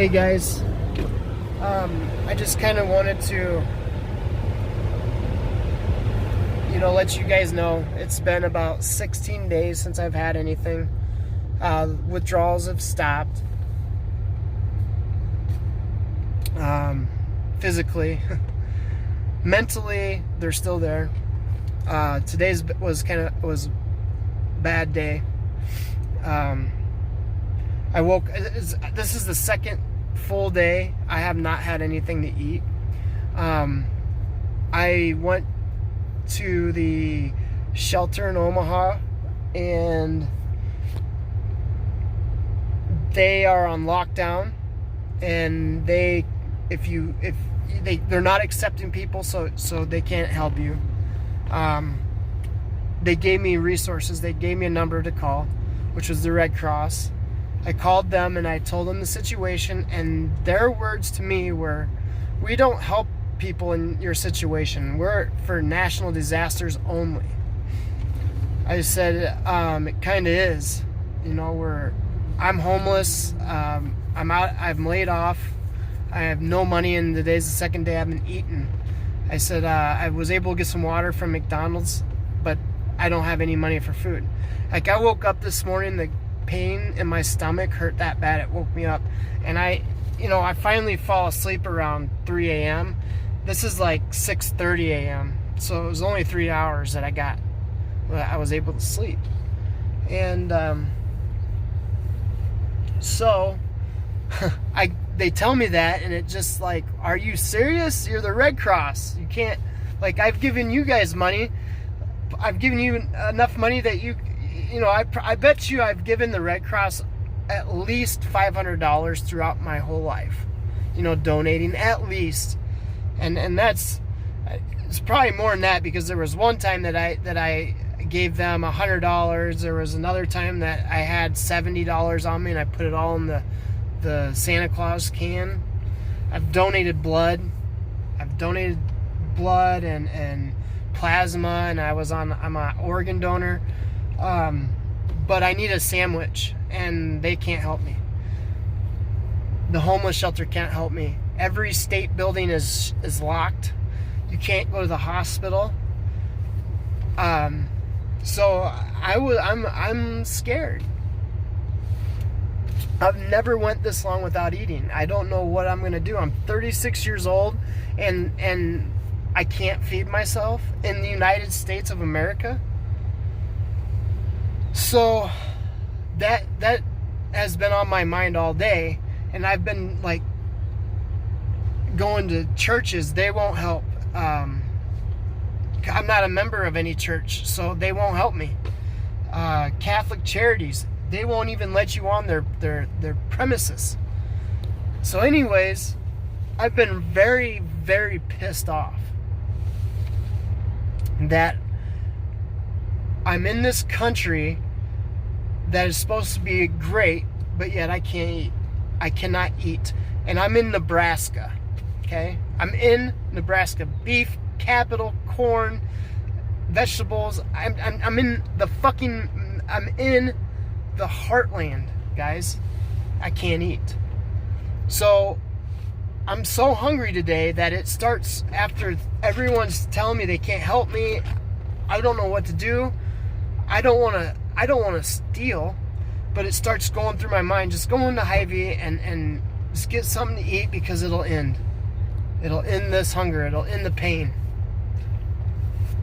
Hey guys, I just kind of wanted to, let you guys know it's been about 16 days since I've had anything. Withdrawals have stopped. Physically, mentally, they're still there. Today's was a bad day. I woke. This is the second full day I have not had anything to eat. I went to the shelter in Omaha, and they are on lockdown, and they're not accepting people, so they can't help you. They gave me resources. They gave me a number to call, which was the Red Cross. I called them and I told them the situation, and their words to me were, "We don't help people in your situation. We're for national disasters only." I said, it kind of is. I'm homeless. I'm laid off. I have no money, and today's the second day I haven't eaten. I said, I was able to get some water from McDonald's, but I don't have any money for food. I woke up this morning, the pain in my stomach hurt that bad, it woke me up, and I finally fall asleep around 3 a.m. This is like 6:30 a.m. so it was only 3 hours that I was able to sleep. And so they tell me that, and it just like, are you serious? You're the Red Cross. You can't, I've given you guys money. I've given you enough money that I bet you I've given the Red Cross at least $500 throughout my whole life. Donating at least, and it's probably more than that, because there was one time that I gave them $100. There was another time that I had $70 on me, and I put it all in the Santa Claus can. I've donated blood. And plasma, and I'm an organ donor. But I need a sandwich, and they can't help me. The homeless shelter can't help me. Every state building is locked. You can't go to the hospital. So I'm scared. I've never went this long without eating. I don't know what I'm gonna do. I'm 36 years old, and I can't feed myself in the United States of America. So that has been on my mind all day, and I've been going to churches. They won't help. I'm not a member of any church, so they won't help me. Catholic charities, they won't even let you on their premises. So anyways, I've been very, very pissed off that I'm in this country that is supposed to be great, but yet I can't eat. I cannot eat. And I'm in Nebraska, okay? I'm in Nebraska. Beef, capital, corn, vegetables. I'm in the heartland, guys. I can't eat. So I'm so hungry today that it starts after everyone's telling me they can't help me. I don't know what to do. I don't want to steal, but it starts going through my mind. Just go into Hy-Vee and just get something to eat, because it'll end. It'll end this hunger. It'll end the pain.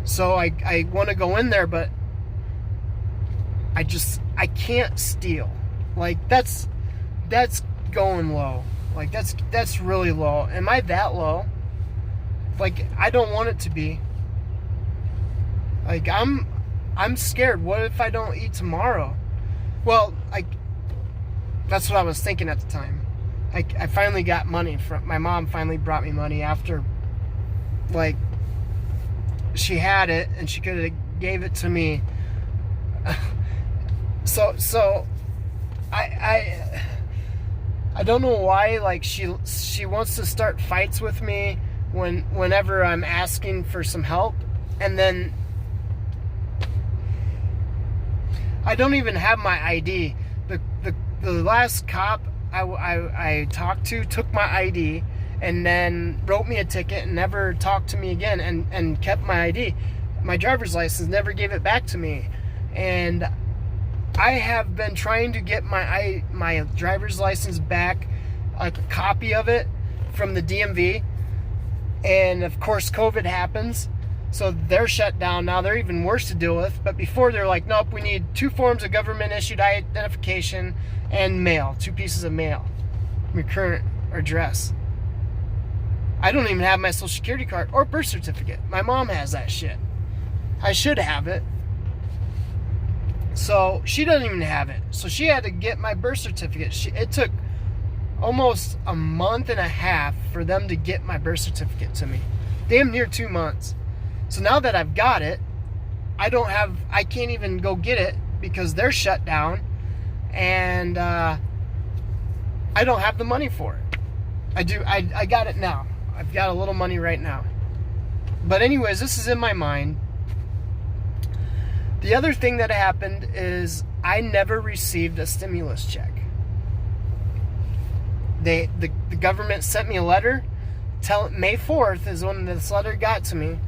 So I want to go in there, but I can't steal. That's going low. That's really low. Am I that low? I don't want it to be. I'm scared. What if I don't eat tomorrow? Well, that's what I was thinking at the time. I finally got money from my mom. Finally brought me money after, she had it and she could have gave it to me. So I don't know why. She wants to start fights with me whenever I'm asking for some help, and then I don't even have my ID. The last cop I talked to took my ID and then wrote me a ticket and never talked to me again, and kept my ID. My driver's license, never gave it back to me. And I have been trying to get my driver's license back, like a copy of it, from the DMV. And of course COVID happens, so they're shut down now. They're even worse to deal with. But before, they're like, nope, we need 2 forms of government issued identification and mail, 2 pieces of mail, your current address. I don't even have my social security card or birth certificate. My mom has that shit. I should have it. So she doesn't even have it. So she had to get my birth certificate. It took almost a month and a half for them to get my birth certificate to me. Damn near 2 months. So now that I've got it, I can't even go get it because they're shut down, and I don't have the money for it. I got it now. I've got a little money right now. But anyways, this is in my mind. The other thing that happened is I never received a stimulus check. The government sent me a letter. May 4th is when this letter got to me,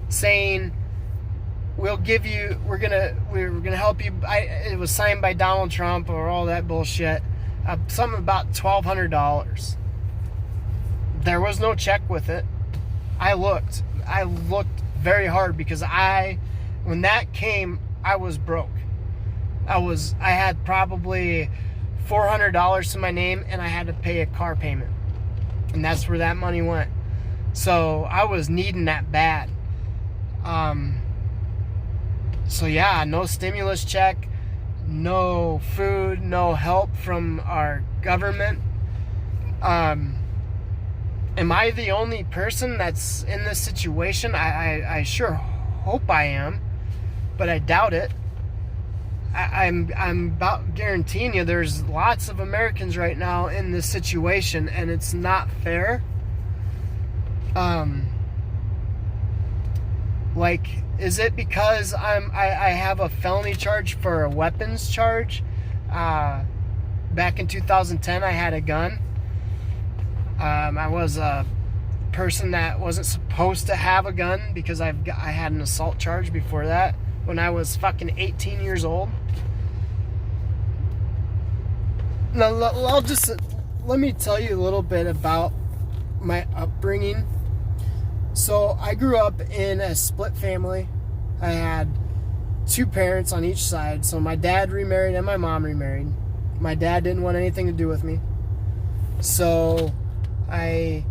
saying we're gonna help you. It was signed by Donald Trump or all that bullshit. Something about $1,200. There was no check with it. I looked very hard because when that came, I was broke. I had probably $400 to my name, and I had to pay a car payment, and that's where that money went. So I was needing that bad. So yeah, no stimulus check, no food, no help from our government. Am I the only person that's in this situation? I sure hope I am, but I doubt it. I'm about guaranteeing you there's lots of Americans right now in this situation, and it's not fair. Like, is it because I have a felony charge for a weapons charge? Back in 2010, I had a gun. I was a person that wasn't supposed to have a gun because I had an assault charge before that when I was fucking 18 years old. Now, let me tell you a little bit about my upbringing. So I grew up in a split family. I had 2 parents on each side. So my dad remarried and my mom remarried. My dad didn't want anything to do with me. So my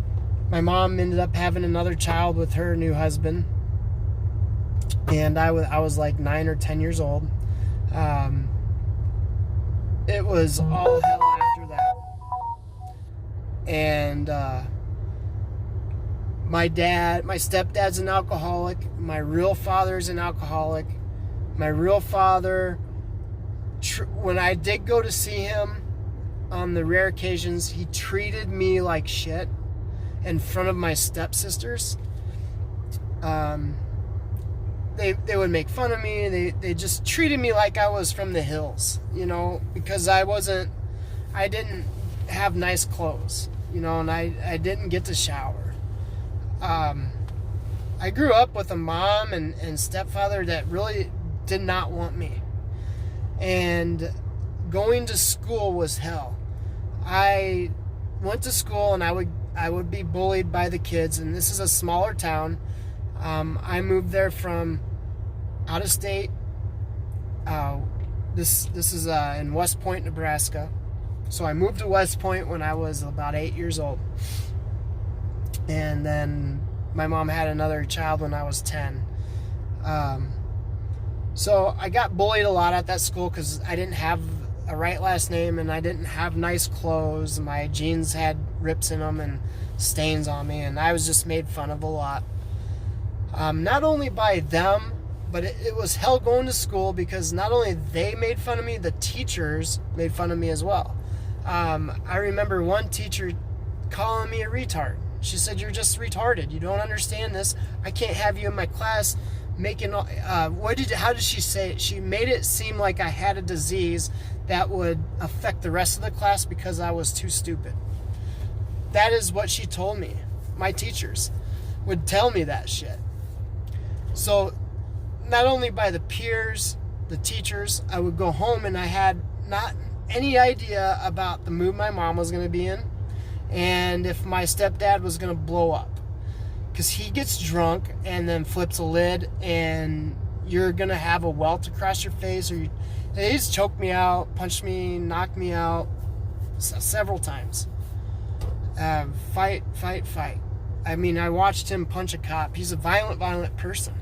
mom ended up having another child with her new husband. And I was like 9 or 10 years old. It was all hell after that. And my stepdad's an alcoholic. My real father's an alcoholic. My real father, when I did go to see him on the rare occasions, he treated me like shit in front of my stepsisters. They would make fun of me. They just treated me like I was from the hills, because I didn't have nice clothes, and I didn't get to shower. I grew up with a mom and stepfather that really did not want me. And going to school was hell. I went to school and I would be bullied by the kids, and this is a smaller town. I moved there from out of state. This is in West Point, Nebraska. So I moved to West Point when I was about 8 years old. And then my mom had another child when I was 10. So I got bullied a lot at that school because I didn't have a right last name and I didn't have nice clothes. My jeans had rips in them and stains on me, and I was just made fun of a lot. Not only by them, but it was hell going to school because not only they made fun of me, the teachers made fun of me as well. I remember one teacher calling me a retard. She said, "You're just retarded. You don't understand this. I can't have you in my class making..." How did she say it? She made it seem like I had a disease that would affect the rest of the class because I was too stupid. That is what she told me. My teachers would tell me that shit. So not only by the peers, the teachers, I would go home and I had not any idea about the mood my mom was going to be in and if my stepdad was going to blow up. Because he gets drunk and then flips a lid and you're going to have a welt across your face. Or he's choked me out, punched me, knocked me out several times. Fight. I mean, I watched him punch a cop. He's a violent person.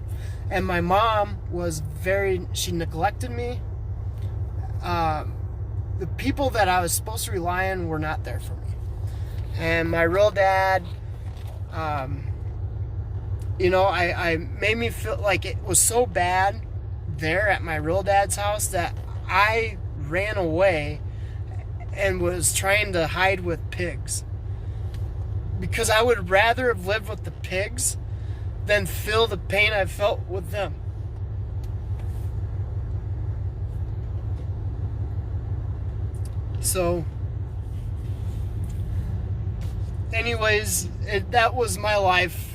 And my mom was she neglected me. The people that I was supposed to rely on were not there for me. And my real dad, I made me feel like it was so bad there at my real dad's house that I ran away and was trying to hide with pigs. Because I would rather have lived with the pigs than feel the pain I felt with them. So, anyways, that was my life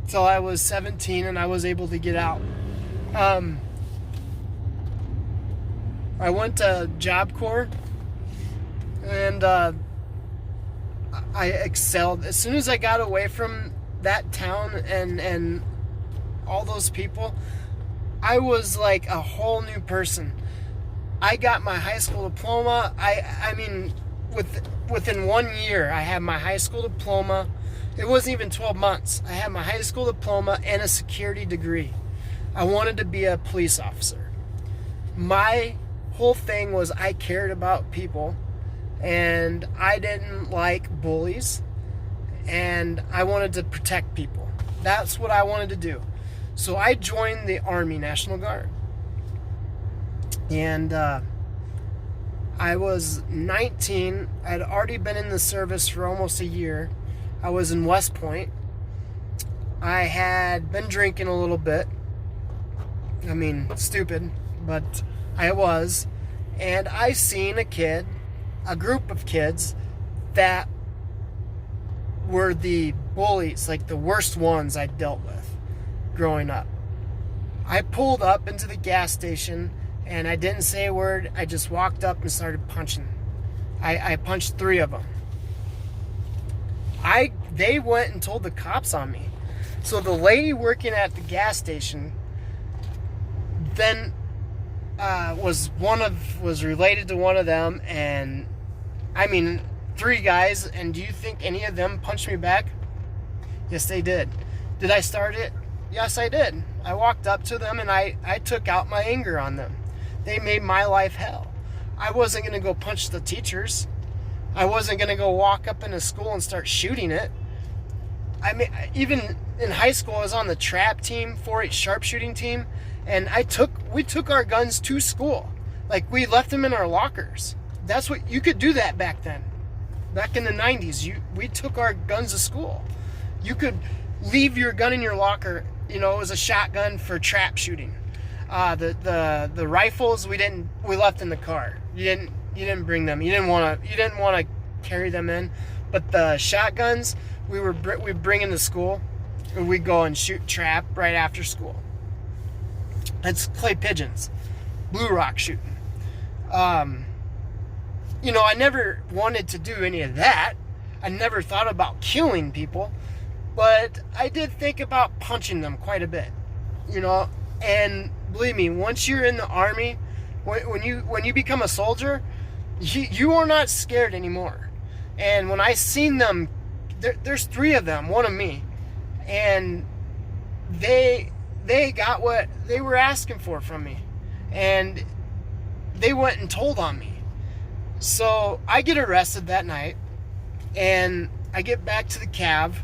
till I was 17 and I was able to get out. I went to Job Corps and I excelled. As soon as I got away from that town and all those people, I was like a whole new person. I got my high school diploma. I mean, within 1 year, I had my high school diploma. It wasn't even 12 months. I had my high school diploma and a security degree. I wanted to be a police officer. My whole thing was I cared about people, and I didn't like bullies, and I wanted to protect people. That's what I wanted to do. So I joined the Army National Guard. And I was 19. I had already been in the service for almost a year. I was in West Point. I had been drinking a little bit. I mean, stupid, but I was. And I seen a group of kids that were the bullies, like the worst ones I dealt with growing up. I pulled up into the gas station and I didn't say a word. I just walked up and started punching. I punched 3 of them. They went and told the cops on me. So the lady working at the gas station then was related to one of them, and I mean 3 guys. And do you think any of them punched me back? Yes, they did. Did I start it? Yes, I did. I walked up to them and I took out my anger on them. They made my life hell. I wasn't going to go punch the teachers. I wasn't going to go walk up into school and start shooting it. I mean, even in high school, I was on the trap team, 4-H sharpshooting team, and we took our guns to school. Like, we left them in our lockers. That's what, you could do that back then. Back in the 90s, we took our guns to school. You could leave your gun in your locker. It was a shotgun for trap shooting. The rifles we left in the car. You didn't bring them. You didn't want to carry them in. But the shotguns we bring into school, and we go and shoot trap right after school. It's clay pigeons, blue rock shooting. I never wanted to do any of that. I never thought about killing people, but I did think about punching them quite a bit. And believe me, once you're in the Army, when you become a soldier, you are not scared anymore. And when I seen them, there's 3 of them, one of me, and they got what they were asking for from me, and they went and told on me. So I get arrested that night, and I get back to the cab.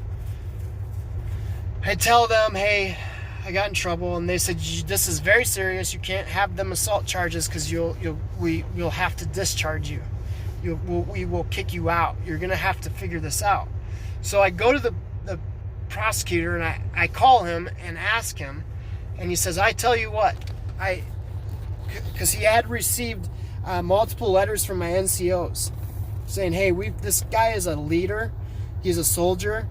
I tell them, hey, I got in trouble, and they said, this is very serious. You can't have them assault charges because we'll have to discharge you. We will kick you out. You're gonna have to figure this out. So I go to the prosecutor and I call him and ask him, and he says, I tell you what, because he had received multiple letters from my NCOs saying, hey, this guy is a leader. He's a soldier.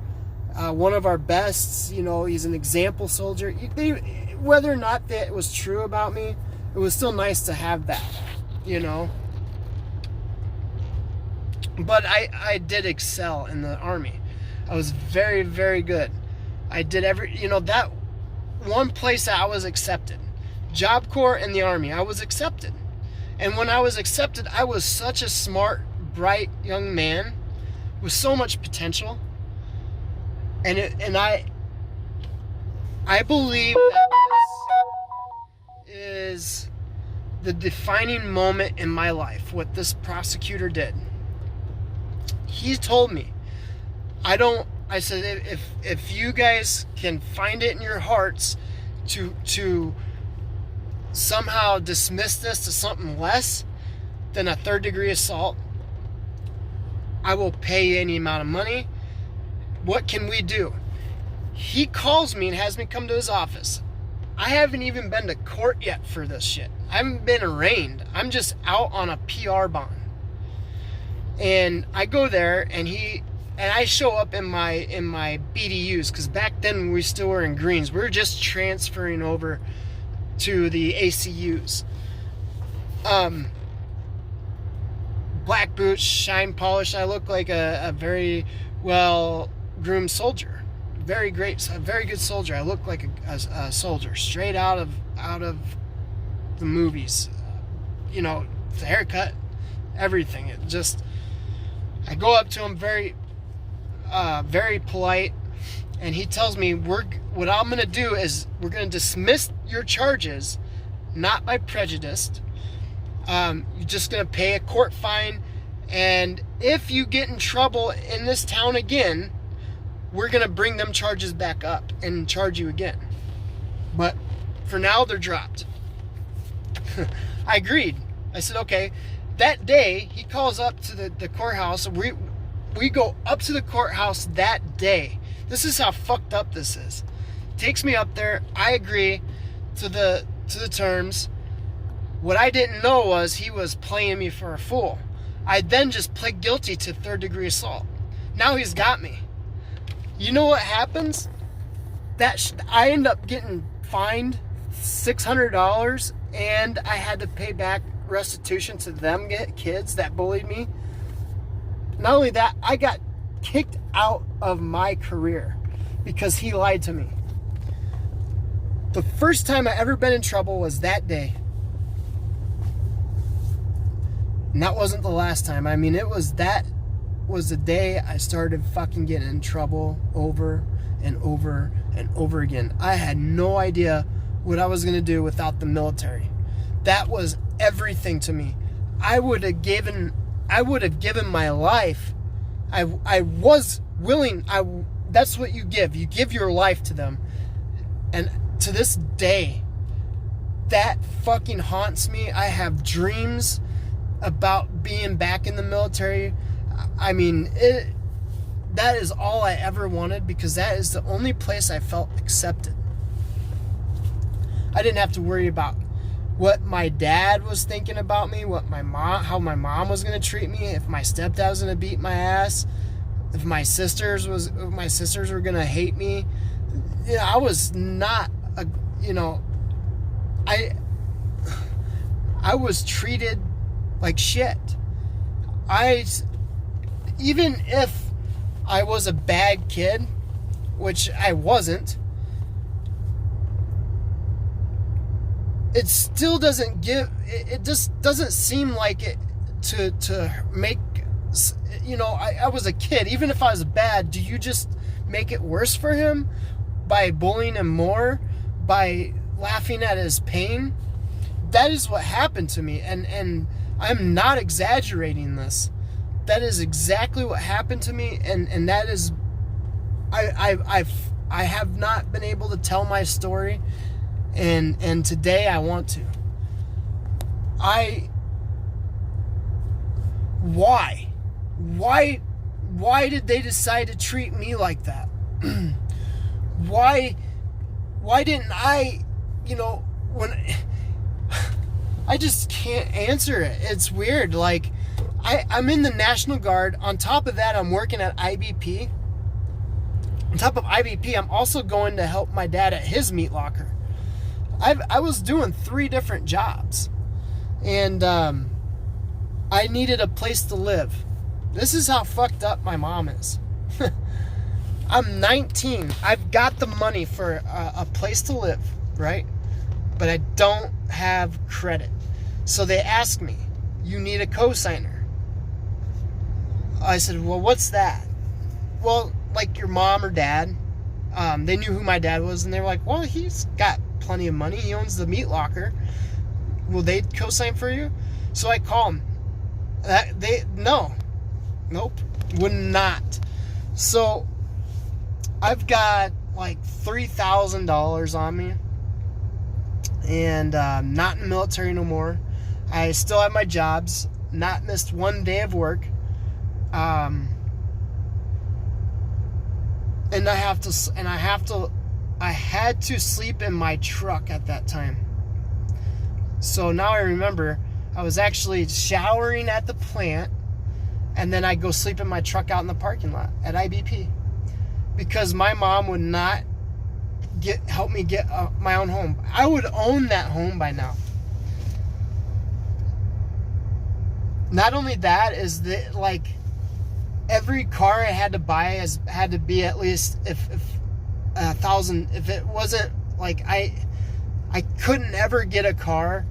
One of our best, he's an example soldier. Whether or not that was true about me, it was still nice to have that, But I did excel in the Army. I was very, very good. I did that one place that I was accepted. Job Corps and the Army, I was accepted. And when I was accepted, I was such a smart, bright young man with so much potential. And I believe that this is the defining moment in my life, what this prosecutor did. He told me, I said, if you guys can find it in your hearts to somehow dismiss this to something less than a third-degree assault, I will pay you any amount of money. What can we do? He calls me and has me come to his office. I haven't even been to court yet for this shit. I haven't been arraigned. I'm just out on a PR bond. And I go there, and I show up in my BDUs, because back then we still were in Greens. We were just transferring over to the ACUs. Black boots, shine polish. I look like a very well-groomed soldier. A very good soldier. I look like a soldier, straight out of the movies. The haircut, everything. I go up to him very polite, and he tells me, what I'm going to do is we're going to dismiss your charges, not by prejudice. You're just going to pay a court fine, and if you get in trouble in this town again, we're going to bring them charges back up and charge you again. But for now, they're dropped. I agreed. I said, okay. That day, he calls up to the courthouse. We go up to the courthouse that day. This is how fucked up this is. Takes me up there. I agree to the terms. What I didn't know was he was playing me for a fool. I then just pled guilty to third-degree assault. Now he's got me. You know what happens? I end up getting fined $600, and I had to pay back restitution to them kids that bullied me. Not only that, I got kicked out of my career because he lied to me. The first time I ever been in trouble was that day. And that wasn't the last time. I mean, that was the day I started fucking getting in trouble over and over and over again. I had no idea what I was going to do without the military. That was everything to me. I would have given my life. I was willing. That's what you give. You give your life to them. And to this day, that fucking haunts me. I have dreams about being back in the military. I mean, that is all I ever wanted, because that is the only place I felt accepted. I didn't have to worry about what my dad was thinking about me, how my mom was going to treat me, if my stepdad was going to beat my ass, if my sisters were going to hate me. I was not I was treated like shit. Even if I was a bad kid, which I wasn't, it still doesn't it just doesn't seem like it to make, I was a kid. Even if I was bad, do you just make it worse for him by bullying him more, by laughing at his pain? That is what happened to me, and I'm not exaggerating this. That is exactly what happened to me, and that is, I have not been able to tell my story, and today I want to. Why did they decide to treat me like that? Why didn't I, I just can't answer it. It's weird. Like, I'm in the National Guard. On top of that, I'm working at IBP. On top of IBP, I'm also going to help my dad at his meat locker. I was doing 3 different jobs. And I needed a place to live. This is how fucked up my mom is. I'm 19. I've got the money for a place to live, right? But I don't have credit. So they asked me, you need a cosigner. I said, well, what's that? Well, like your mom or dad. They knew who my dad was, and they were like, well, he's got plenty of money. He owns the meat locker. Will they co-sign for you? So I call them. Nope, would not. So I've got like $3,000 on me, and not in the military no more. I still have my jobs, not missed one day of work. And I had to sleep in my truck at that time. So now I remember I was actually showering at the plant, and then I'd go sleep in my truck out in the parking lot at IBP because my mom would not help me get my own home. I would own that home by now. Not only that, is that like every car I had to buy had to be at least if $1,000. If it wasn't like I couldn't ever get a car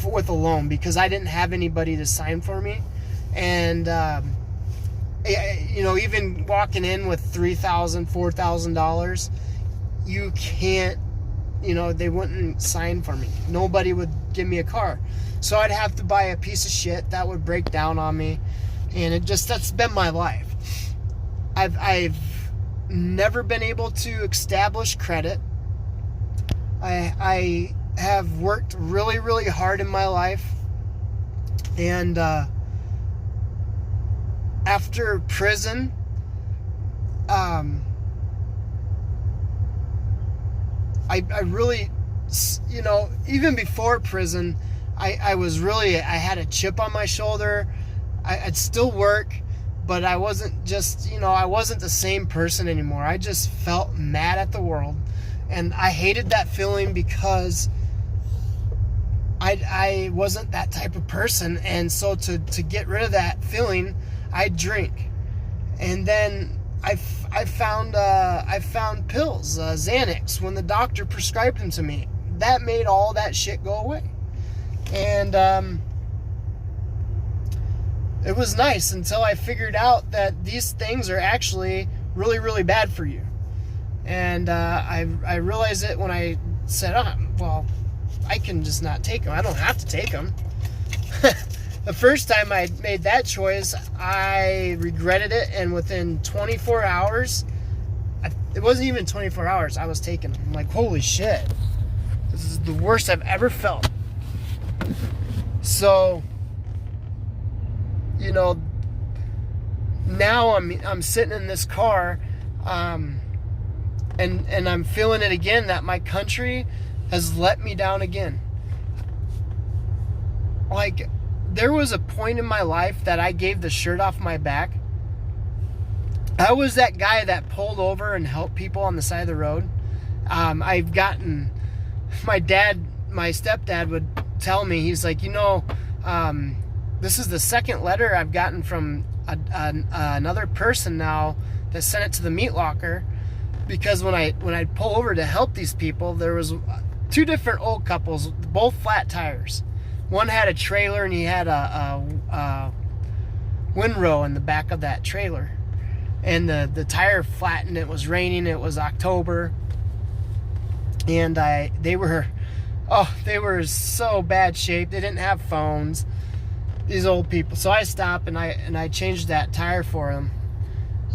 with a loan because I didn't have anybody to sign for me, and even walking in with $3,000, $4,000, you can't. They wouldn't sign for me. Nobody would give me a car. So I'd have to buy a piece of shit that would break down on me. And that's been my life. I've never been able to establish credit. I have worked really, really hard in my life. And after prison, I really, even before prison, I had a chip on my shoulder. I'd still work, but I wasn't I wasn't the same person anymore. I just felt mad at the world, and I hated that feeling because I wasn't that type of person. And so to get rid of that feeling, I drink. And then I found pills, Xanax, when the doctor prescribed them to me. That made all that shit go away. And it was nice until I figured out that these things are actually really, really bad for you. And I realized it when I said, well, I can just not take them. I don't have to take them. The first time I made that choice, I regretted it. And within 24 hours, it wasn't even 24 hours, I was taking them. I'm like, holy shit. This is the worst I've ever felt. So, now I'm sitting in this car, and I'm feeling it again, that my country has let me down again. Like, there was a point in my life that I gave the shirt off my back. I was that guy that pulled over and helped people on the side of the road. I've gotten, my stepdad would tell me, he's like, this is the second letter I've gotten from another person now that sent it to the meat locker, because when I'd pull over to help these people, there was 2 different old couples, both flat tires. One had a trailer, and he had a windrow in the back of that trailer, and the tire flattened. It was raining. It was October, and they were so bad shape. They didn't have phones, these old people. So I stopped and I changed that tire for them.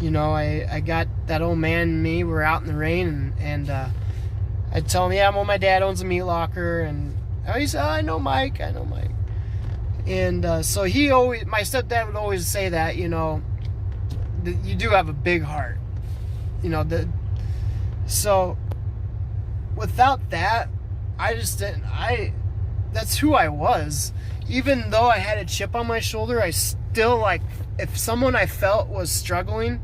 I got that old man and me. We're out in the rain, and I tell him, yeah, well, my dad owns a meat locker, and he said, I know Mike. And so my stepdad would always say that, you do have a big heart, so without that, I just didn't. that's who I was. Even though I had a chip on my shoulder, I still, like, if someone I felt was struggling,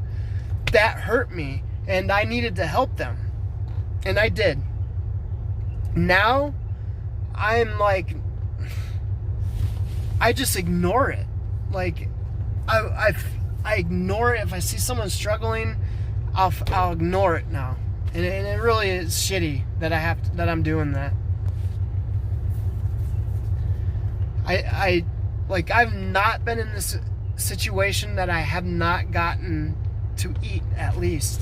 that hurt me, and I needed to help them, and I did. Now I'm like, I just ignore it. Like, I ignore it. If I see someone struggling, I'll ignore it now, and it really is shitty that I'm doing that. I've not been in this situation that I have not gotten to eat, at least.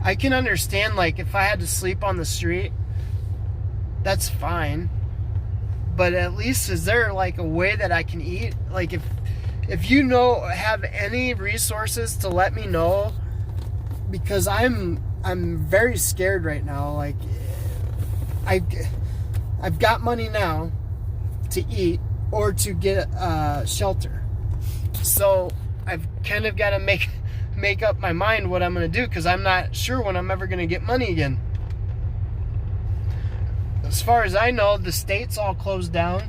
I can understand, like, if I had to sleep on the street, that's fine. But at least, is there, like, a way that I can eat? Like, if you have any resources to let me know, because I'm very scared right now. Like, I've got money now to eat or to get shelter, so I've kind of got to make up my mind what I'm going to do, because I'm not sure when I'm ever going to get money again. As far as I know, the state's all closed down.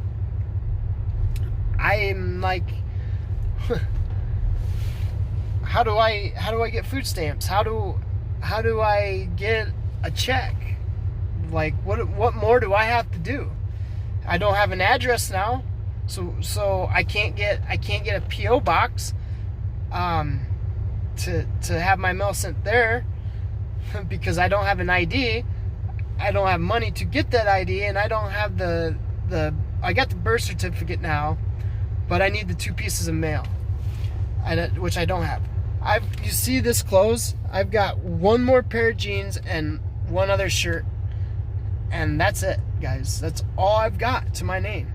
I'm like, how do I get food stamps? How do I get a check? Like, what more do I have to do? I don't have an address now, so I can't get a PO box to have my mail sent there, because I don't have an ID. I don't have money to get that ID, and I don't have I got the birth certificate now, but I need the 2 pieces of mail, which I don't have. You see this clothes? I've got one more pair of jeans and one other shirt, and that's it, guys. That's all I've got to my name.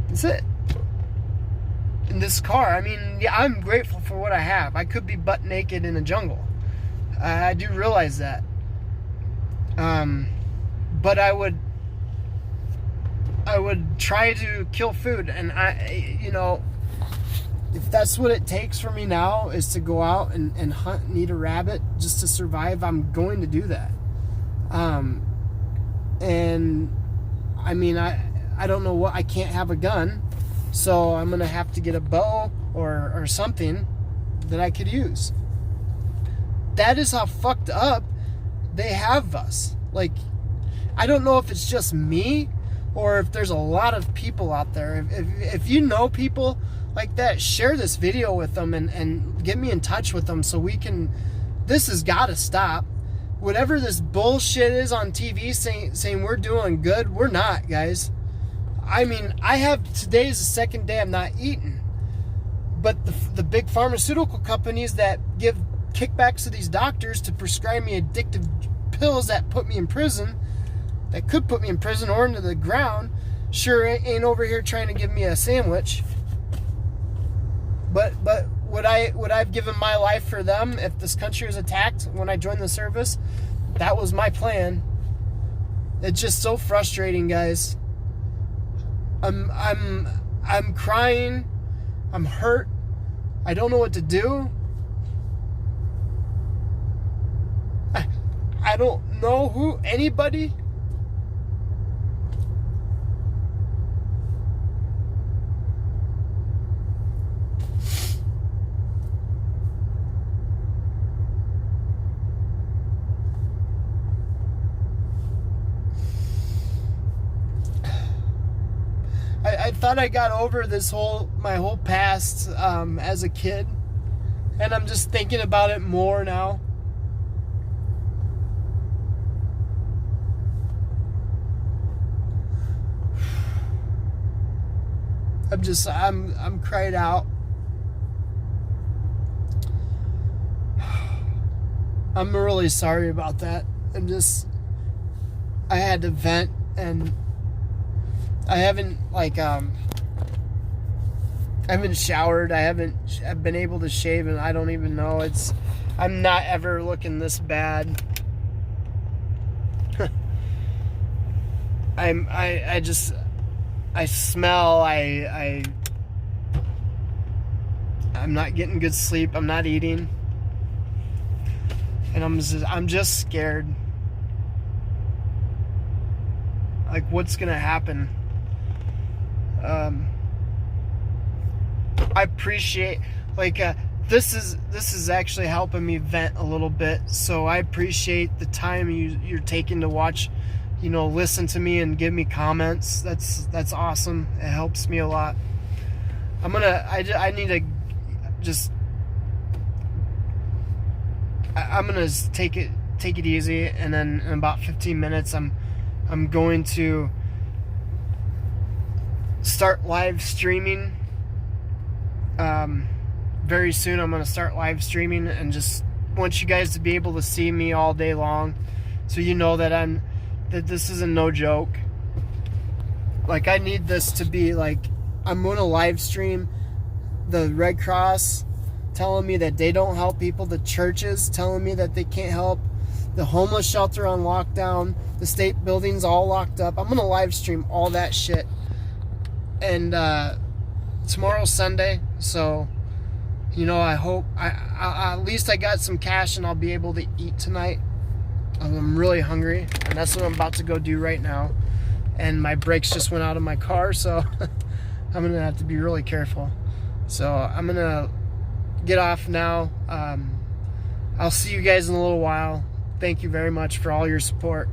That's it. In this car, I mean, yeah, I'm grateful for what I have. I could be butt naked in a jungle. I do realize that. But I would try to kill food, and if that's what it takes for me now, is to go out and hunt and eat a rabbit just to survive, I'm going to do that. And I mean, I don't know what, I can't have a gun, so I'm gonna have to get a bow or something that I could use. That is how fucked up they have us. Like, I don't know if it's just me or if there's a lot of people out there. If you know people like that, share this video with them and get me in touch with them, so we can, this has got to stop. Whatever this bullshit is on TV saying we're doing good, we're not, guys. I mean, today is the second day I'm not eating, but the big pharmaceutical companies that give kickbacks to these doctors to prescribe me addictive pills that put me in prison, that could put me in prison or into the ground, sure ain't over here trying to give me a sandwich. But would I've given my life for them if this country was attacked when I joined the service? That was my plan. It's just so frustrating, guys. I'm crying. I'm hurt. I don't know what to do. I don't know anybody. I thought I got over my whole past as a kid, and I'm just thinking about it more now. I'm cried out. I'm really sorry about that. I had to vent, and I haven't showered. I've been able to shave, and I don't even know. I'm not ever looking this bad. I smell. I'm not getting good sleep. I'm not eating, and I'm just scared. like what's gonna happen. I appreciate, like, this is actually helping me vent a little bit, so I appreciate the time you're taking to watch, listen to me and give me comments. That's awesome. It helps me a lot. I need to just, I'm gonna take it easy, and then in about 15 minutes I'm going to start live streaming. Very soon I'm going to start live streaming, and just want you guys to be able to see me all day long, so you know that this isn't no joke. Like, I need this to be like, I'm going to live stream the Red Cross telling me that they don't help people, the churches telling me that they can't help, the homeless shelter on lockdown, the state buildings all locked up. I'm going to live stream all that shit. And tomorrow's Sunday, so I hope I at least I got some cash and I'll be able to eat tonight. I'm really hungry, and that's what I'm about to go do right now. And my brakes just went out of my car, so I'm gonna have to be really careful. So I'm gonna get off now. I'll see you guys in a little while. Thank you very much for all your support.